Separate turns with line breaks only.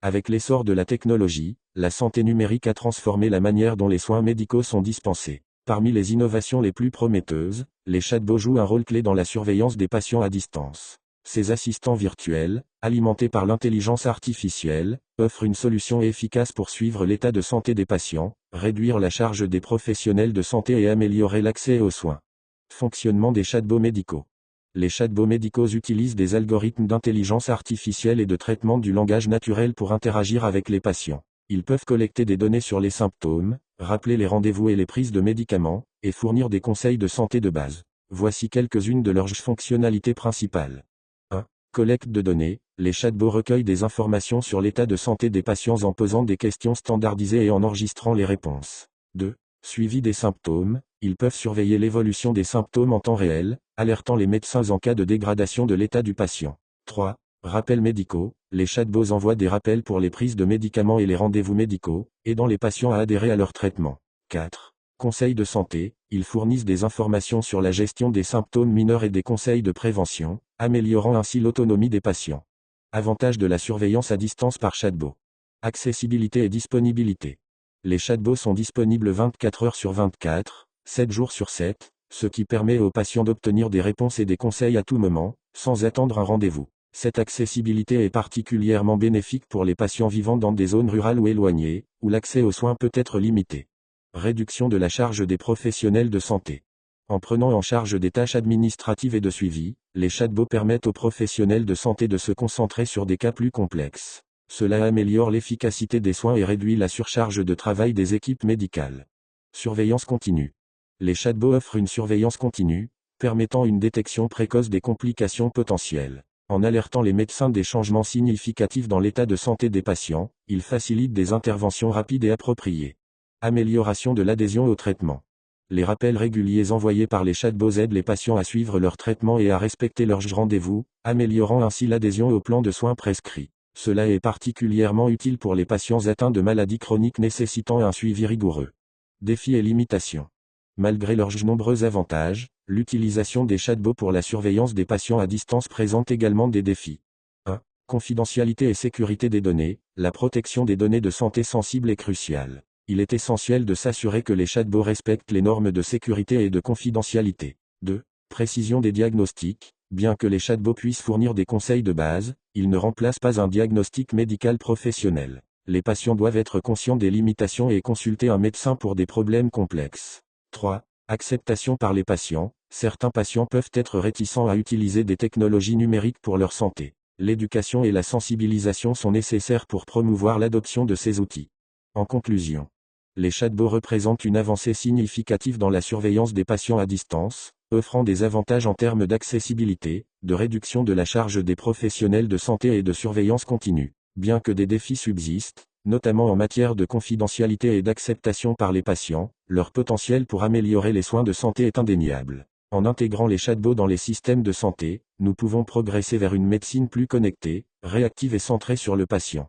Avec l'essor de la technologie, la santé numérique a transformé la manière dont les soins médicaux sont dispensés. Parmi les innovations les plus prometteuses, les chatbots jouent un rôle clé dans la surveillance des patients à distance. Ces assistants virtuels, alimentés par l'intelligence artificielle, offrent une solution efficace pour suivre l'état de santé des patients, réduire la charge des professionnels de santé et améliorer l'accès aux soins. Fonctionnement des chatbots médicaux. Les chatbots médicaux utilisent des algorithmes d'intelligence artificielle et de traitement du langage naturel pour interagir avec les patients. Ils peuvent collecter des données sur les symptômes, rappeler les rendez-vous et les prises de médicaments, et fournir des conseils de santé de base. Voici quelques-unes de leurs fonctionnalités principales. 1. Collecte de données. Les chatbots recueillent des informations sur l'état de santé des patients en posant des questions standardisées et en enregistrant les réponses. 2. Suivi des symptômes. Ils peuvent surveiller l'évolution des symptômes en temps réel, alertant les médecins en cas de dégradation de l'état du patient. 3. Rappels médicaux. Les chatbots envoient des rappels pour les prises de médicaments et les rendez-vous médicaux, aidant les patients à adhérer à leur traitement. 4. Conseils de santé. Ils fournissent des informations sur la gestion des symptômes mineurs et des conseils de prévention, améliorant ainsi l'autonomie des patients. Avantages de la surveillance à distance par chatbot. Accessibilité et disponibilité. Les chatbots sont disponibles 24 heures sur 24, 7 jours sur 7, ce qui permet aux patients d'obtenir des réponses et des conseils à tout moment, sans attendre un rendez-vous. Cette accessibilité est particulièrement bénéfique pour les patients vivant dans des zones rurales ou éloignées, où l'accès aux soins peut être limité. Réduction de la charge des professionnels de santé. En prenant en charge des tâches administratives et de suivi, les chatbots permettent aux professionnels de santé de se concentrer sur des cas plus complexes. Cela améliore l'efficacité des soins et réduit la surcharge de travail des équipes médicales. Surveillance continue. Les chatbots offrent une surveillance continue, permettant une détection précoce des complications potentielles. En alertant les médecins des changements significatifs dans l'état de santé des patients, ils facilitent des interventions rapides et appropriées. Amélioration de l'adhésion au traitement. Les rappels réguliers envoyés par les chatbots aident les patients à suivre leur traitement et à respecter leurs rendez-vous, améliorant ainsi l'adhésion au plan de soins prescrit. Cela est particulièrement utile pour les patients atteints de maladies chroniques nécessitant un suivi rigoureux. Défis et limitations. Malgré leurs nombreux avantages, l'utilisation des chatbots pour la surveillance des patients à distance présente également des défis. 1. Confidentialité et sécurité des données. La protection des données de santé sensibles est cruciale. Il est essentiel de s'assurer que les chatbots respectent les normes de sécurité et de confidentialité. 2. Précision des diagnostics. Bien que les chatbots puissent fournir des conseils de base, ils ne remplacent pas un diagnostic médical professionnel. Les patients doivent être conscients des limitations et consulter un médecin pour des problèmes complexes. 3. Acceptation par les patients. Certains patients peuvent être réticents à utiliser des technologies numériques pour leur santé. L'éducation et la sensibilisation sont nécessaires pour promouvoir l'adoption de ces outils. En conclusion, les chatbots représentent une avancée significative dans la surveillance des patients à distance, offrant des avantages en termes d'accessibilité, de réduction de la charge des professionnels de santé et de surveillance continue. Bien que des défis subsistent, notamment en matière de confidentialité et d'acceptation par les patients, leur potentiel pour améliorer les soins de santé est indéniable. En intégrant les chatbots dans les systèmes de santé, nous pouvons progresser vers une médecine plus connectée, réactive et centrée sur le patient.